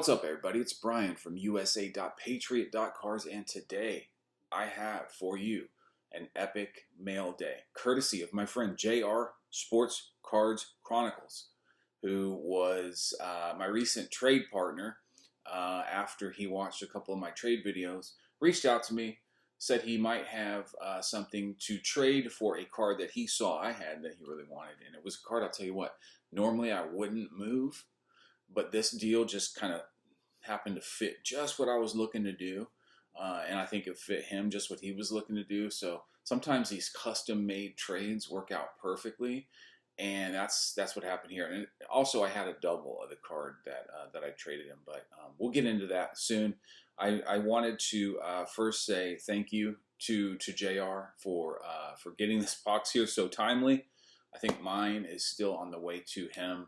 What's up, everybody? It's Brian from USA.Patriot.Cars, and today I have for you an epic mail day, courtesy of my friend JR Sports Cards Chronicles, who was my recent trade partner. After he watched a couple of my trade videos, reached out to me, said he might have something to trade for a card that he saw I had that he really wanted, and it was a card, I'll tell you what, normally I wouldn't move, but this deal just kind of happened to fit just what I was looking to do. And I think it fit him just what he was looking to do. So sometimes these custom made trades work out perfectly. And that's what happened here. And also I had a double of the card that I traded him, but we'll get into that soon. I wanted to first say thank you to JR for getting this box here so timely. I think mine is still on the way to him.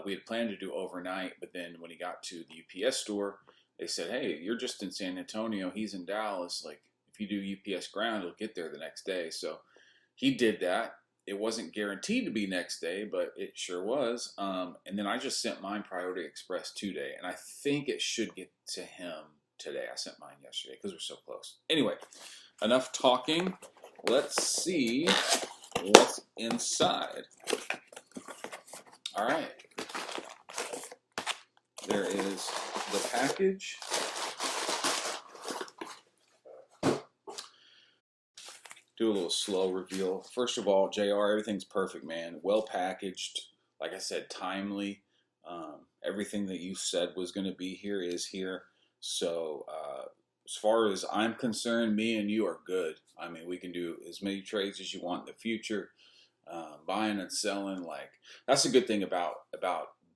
We had planned to do overnight, but then when he got to the UPS store, they said, hey, you're just in San Antonio. He's in Dallas. Like, if you do UPS ground, you'll get there the next day. So he did that. It wasn't guaranteed to be next day, but it sure was. And then I just sent mine Priority Express today, and I think it should get to him today. I sent mine yesterday because we're so close. Anyway, enough talking. Let's see what's inside. All right. There is the package. Do a little slow reveal. First of all, JR, everything's perfect, man. Well packaged. Like I said, timely. Everything that you said was going to be here is here. So as far as I'm concerned, me and you are good. I mean, we can do as many trades as you want in the future. Buying and selling, like, that's a good thing about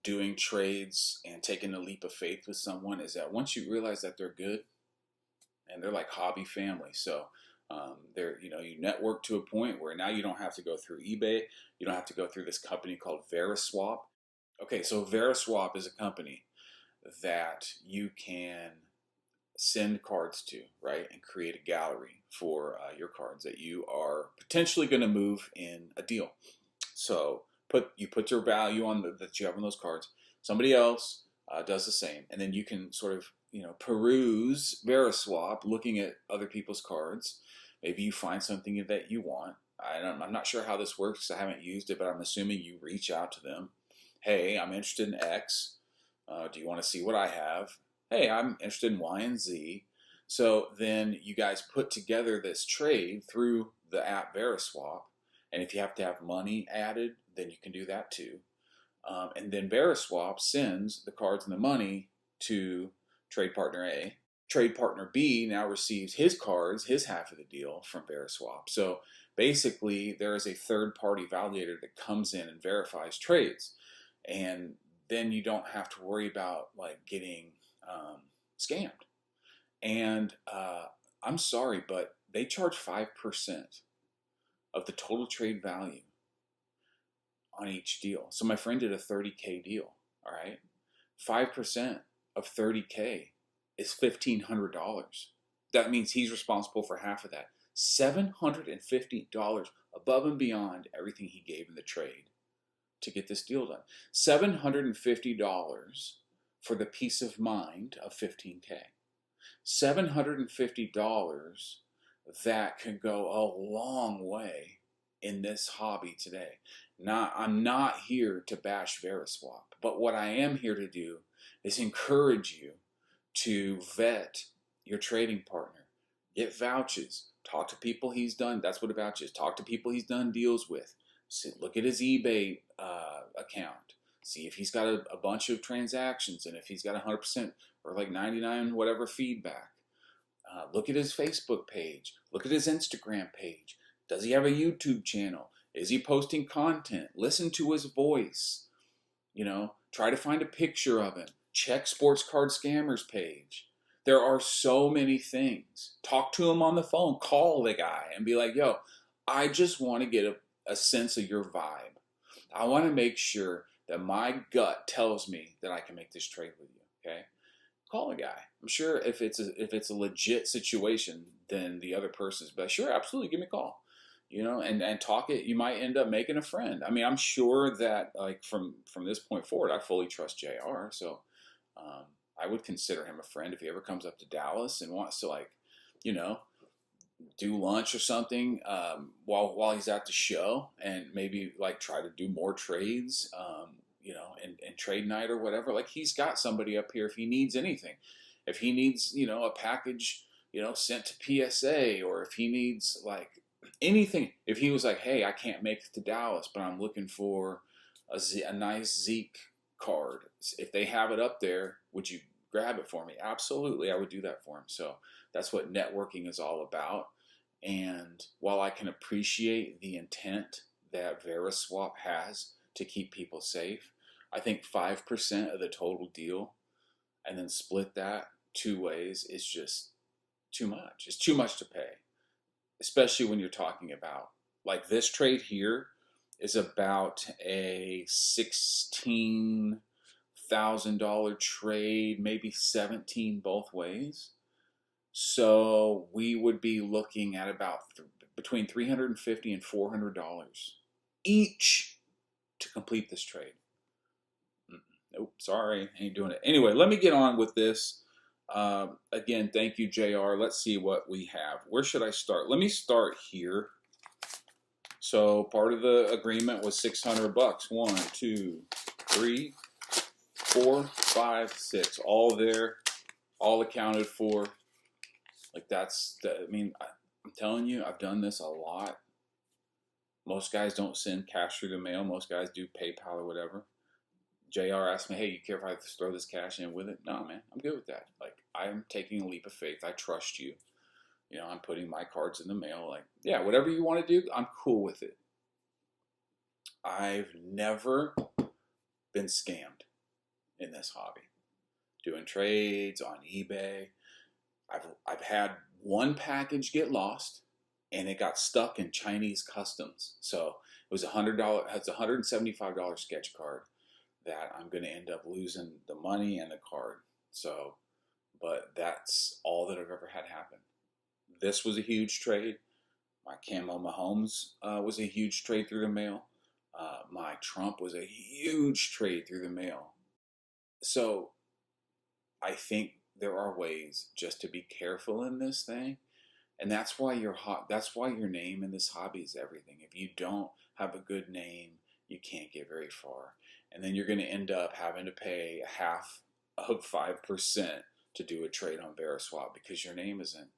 doing trades and taking a leap of faith with someone, is that once you realize that they're good, and they're like hobby family. So they're, you network to a point where now you don't have to go through eBay. You don't have to go through this company called Veriswap. Okay, so Veriswap is a company that you can send cards to, right, and create a gallery for your cards that you are potentially going to move in a deal. So you put your value on that you have on those cards. Somebody else does the same, and then you can sort of peruse Veriswap, looking at other people's cards. Maybe you find something that you want. I'm not sure how this works. I haven't used it, but I'm assuming you reach out to them. Hey, I'm interested in X. Do you want to see what I have? Hey, I'm interested in Y and Z. So then you guys put together this trade through the app Veriswap. And if you have to have money added, then you can do that too. And then Veriswap sends the cards and the money to trade partner A. Trade partner B now receives his cards, his half of the deal, from Veriswap. So basically, there is a third-party validator that comes in and verifies trades. And then you don't have to worry about like getting scammed. And I'm sorry, but they charge 5% of the total trade value on each deal. So my friend did a 30K deal, all right? 5% of 30K is $1,500. That means he's responsible for half of that. $750 above and beyond everything he gave in the trade to get this deal done. $750 for the peace of mind of 15K. $750 that can go a long way in this hobby today. Now, I'm not here to bash Veriswap, but what I am here to do is encourage you to vet your trading partner. Get vouchers. Talk to people he's done. That's what a voucher is. Talk to people he's done deals with. Look at his eBay account. See if he's got a bunch of transactions, and if he's got 100% or like 99 whatever feedback. Look at his Facebook page. Look at his Instagram page. Does he have a YouTube channel? Is he posting content? Listen to his voice. Try to find a picture of him. Check Sports Card Scammers page. There are so many things. Talk to him on the phone. Call the guy and be like, yo, I just want to get a sense of your vibe. I want to make sure that my gut tells me that I can make this trade with you, okay? Call the guy. I'm sure if it's a legit situation, then the other person's best. Sure, absolutely, give me a call. And talk it. You might end up making a friend. I mean, I'm sure that like from this point forward, I fully trust JR. So I would consider him a friend if he ever comes up to Dallas and wants to, like, you know, do lunch or something while he's at the show, and maybe like try to do more trades, and trade night or whatever. Like, he's got somebody up here if he needs anything. If he needs, a package, sent to PSA, or if he needs like anything. If he was like, hey, I can't make it to Dallas, but I'm looking for a nice Zeke card. If they have it up there, would you grab it for me? Absolutely, I would do that for him. So that's what networking is all about. And while I can appreciate the intent that VeriSwap has to keep people safe, I think 5% of the total deal and then split that two ways is just too much. It's too much to pay, especially when you're talking about, like, this trade here is about a $16,000 trade, maybe 17 both ways. So we would be looking at about between $350 and $400 each to complete this trade. Nope, sorry, ain't doing it. Anyway, let me get on with this. Again, thank you, JR. Let's see what we have. Where should I start? Let me start here. So part of the agreement was $600. 1, 2, 3, 4, 5, 6. All there, all accounted for. Like, I'm telling you, I've done this a lot. Most guys don't send cash through the mail. Most guys do PayPal or whatever. JR asked me, hey, you care if I throw this cash in with it? No, man, I'm good with that. Like, I'm taking a leap of faith. I trust you. I'm putting my cards in the mail. Like, yeah, whatever you want to do, I'm cool with it. I've never been scammed in this hobby. Doing trades on eBay. I've had one package get lost, and it got stuck in Chinese customs. So it was $100. It's a $175 sketch card that I'm going to end up losing the money and the card. So, but that's all that I've ever had happen. This was a huge trade. My Camo Mahomes was a huge trade through the mail. My Trump was a huge trade through the mail. So I think there are ways just to be careful in this thing, and that's why that's why your name in this hobby is everything. If you don't have a good name, you can't get very far, and then you're going to end up having to pay half of 5% to do a trade on VeriSwap because your name isn't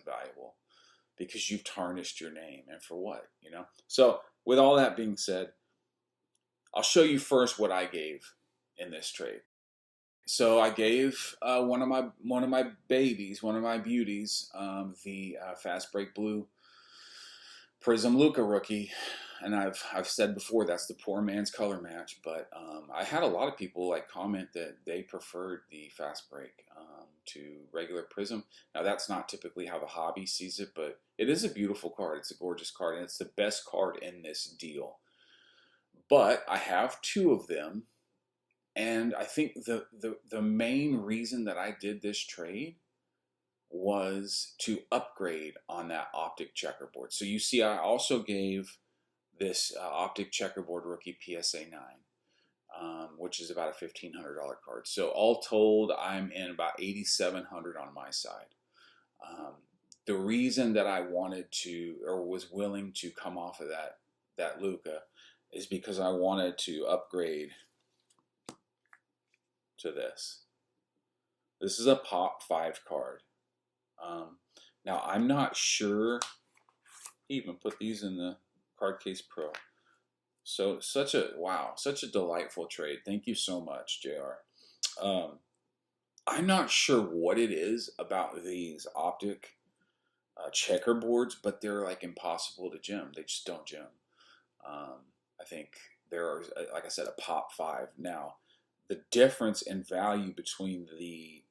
valuable, because you've tarnished your name, and for what, So with all that being said, I'll show you first what I gave in this trade. So I gave one of my babies, one of my beauties, the Fast Break Blue Prism Luka rookie, and I've said before that's the poor man's color match. But I had a lot of people like comment that they preferred the Fast Break to regular Prism. Now that's not typically how the hobby sees it, but it is a beautiful card. It's a gorgeous card, and it's the best card in this deal. But I have two of them. And I think the main reason that I did this trade was to upgrade on that optic checkerboard. So you see, I also gave this optic checkerboard rookie PSA 9, which is about a $1,500 card. So all told, I'm in about $8,700 on my side. The reason that I wanted to, or was willing to come off of that Luka, is because I wanted to upgrade to this. This is a Pop 5 card. Now, I'm not sure he even put these in the Card Case Pro. So, such a delightful trade. Thank you so much, JR. I'm not sure what it is about these optic checkerboards, but they're like impossible to gem. They just don't gem. I think there are, like I said, a Pop 5. Now, the difference in value between the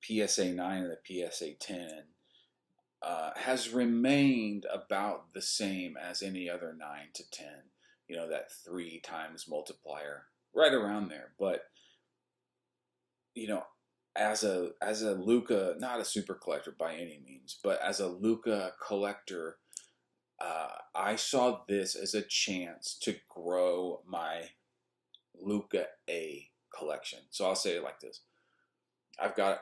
PSA 9 and the PSA 10 has remained about the same as any other 9 to 10. That 3 times multiplier, right around there. But as a Luka, not a super collector by any means, but as a Luka collector, I saw this as a chance to grow my Luka A collection. So I'll say it like this: I've got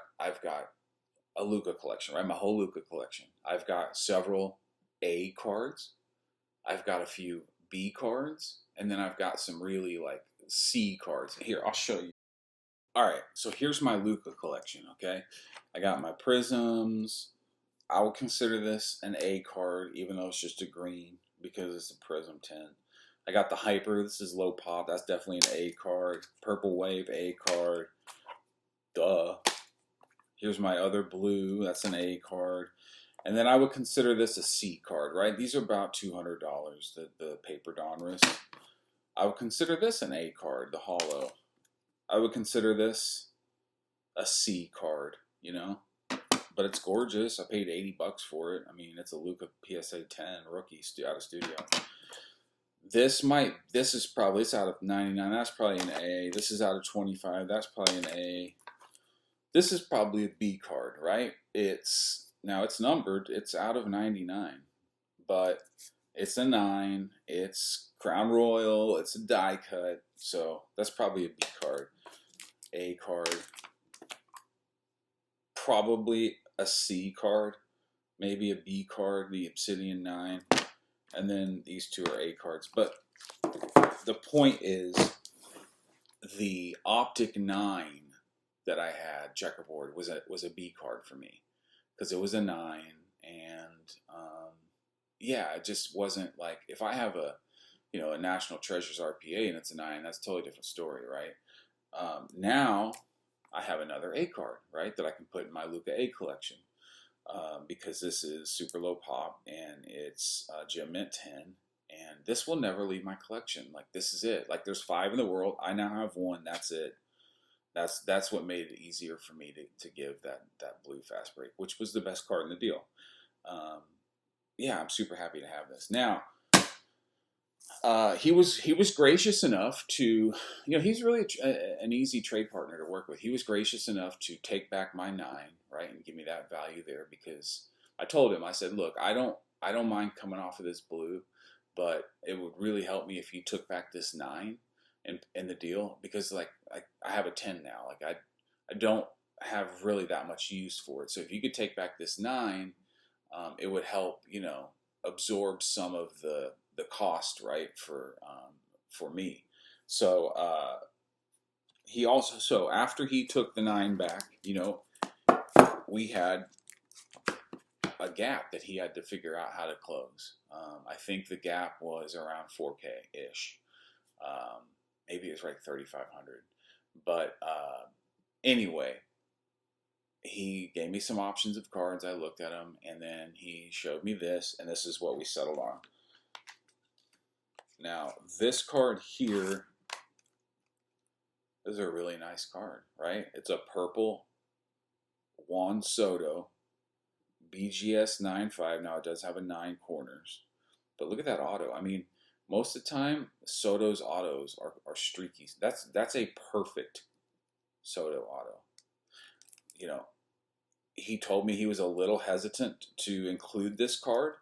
a Luka collection, right? My whole Luka collection. I've got several A cards. I've got a few B cards, and then I've got some really like C cards. Here, I'll show you. All right, so here's my Luka collection. Okay, I got my prisms. I would consider this an A card, even though it's just a green because it's a Prism 10. I got the Hyper. This is low pop. That's definitely an A card. Purple Wave, A card. Duh. Here's my other blue. That's an A card. And then I would consider this a C card, right? These are about $200, the paper Donruss. I would consider this an A card, the hollow. I would consider this a C card, you know? But it's gorgeous. I paid $80 for it. I mean, it's a Luka PSA 10 rookie out of studio. This is probably, it's out of 99. That's probably an A. This is out of 25. That's probably an A. This is probably a B card, right? Now it's numbered. It's out of 99, but it's a 9. It's Crown Royal. It's a die cut. So that's probably a B card. A card. Probably a C card. Maybe a B card, the Obsidian 9. And then these two are A cards. But the point is, the Optic 9 that I had, checkerboard, was a B card for me. Because it was a 9. And yeah, it just wasn't like, if I have a National Treasures RPA and it's a 9, that's a totally different story, right? Now I have another A card, right, that I can put in my Luka A collection. Because this is super low pop and it's Gem Mint 10, and this will never leave my collection. Like, this is it. Like, there's 5 in the world. I now have 1. That's it. That's what made it easier for me to give that blue fast break, which was the best card in the deal. Yeah, I'm super happy to have this. Now, he was gracious enough to, he's really an easy trade partner to work with. He was gracious enough to take back my 9, right, and give me that value there, because I told him, I said, look, I don't mind coming off of this blue, but it would really help me if you took back this 9 in the deal, because like I have a 10 now. Like, I don't have really that much use for it. So if you could take back this 9, it would help, absorb some of the cost, right, for me. So after he took the 9 back, we had a gap that he had to figure out how to close. I think the gap was around 4K ish. Maybe it was like 3,500. But anyway, he gave me some options of cards. I looked at them, and then he showed me this, and this is what we settled on. Now, this card here is a really nice card, right? It's a purple Juan Soto BGS 9.5. Now, it does have a 9 corners, but look at that auto. I mean, most of the time, Soto's autos are streaky. That's a perfect Soto auto. He told me he was a little hesitant to include this card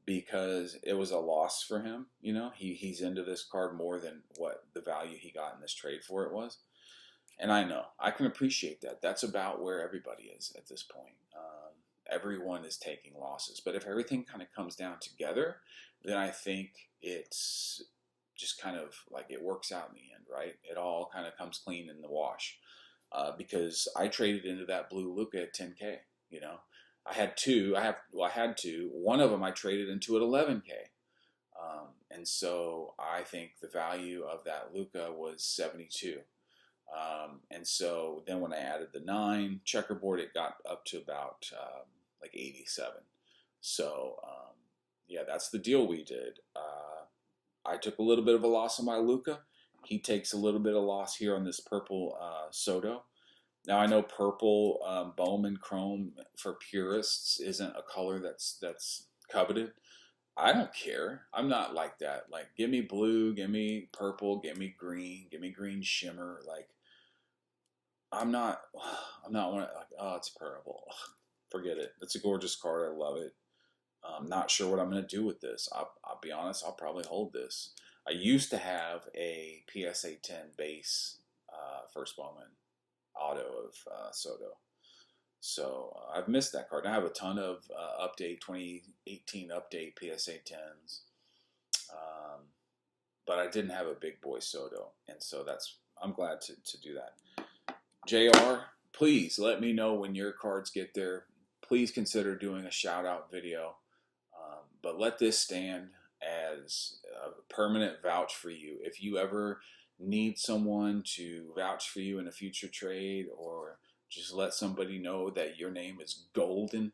because it was a loss for him. He's into this card more than what the value he got in this trade for it was. And I know, I can appreciate that. That's about where everybody is at this point. Everyone is taking losses. But if everything kind of comes down together, then I think it's just kind of like it works out in the end, right? It all kind of comes clean in the wash. Because I traded into that blue Luka at 10K. I had two. I had two. One of them I traded into at 11K. And so I think the value of that Luka was 72. And so then when I added the 9 checkerboard, it got up to about like 87. So yeah, that's the deal we did. I took a little bit of a loss on my Luka. He takes a little bit of loss here on this purple Soto. Now, I know purple Bowman Chrome for purists isn't a color that's coveted. I don't care. I'm not like that. Like, give me blue, give me purple, give me green shimmer. Like, I'm not one of, like, oh, it's purple. Forget it. It's a gorgeous card. I love it. I'm not sure what I'm going to do with this. I'll be honest, I'll probably hold this. I used to have a PSA 10 base first Bowman auto of Soto. So I've missed that card. And I have a ton of update 2018 update PSA 10s, but I didn't have a big boy Soto, and so I'm glad to do that. JR, please let me know when your cards get there. Please consider doing a shout out video, but let this stand as a permanent vouch for you. If you ever need someone to vouch for you in a future trade, or just let somebody know that your name is golden,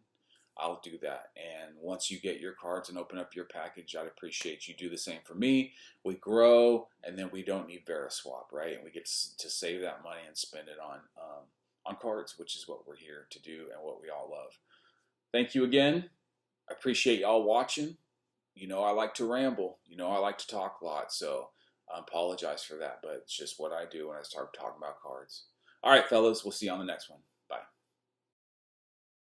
I'll do that. And once you get your cards and open up your package, I'd appreciate you do the same for me. We grow, and then we don't need VeriSwap, right? And we get to save that money and spend it on cards, which is what we're here to do and what we all love. Thank you again. I appreciate y'all watching. You know I like to ramble. You know I like to talk a lot, so I apologize for that, but it's just what I do when I start talking about cards. All right, fellas, we'll see you on the next one.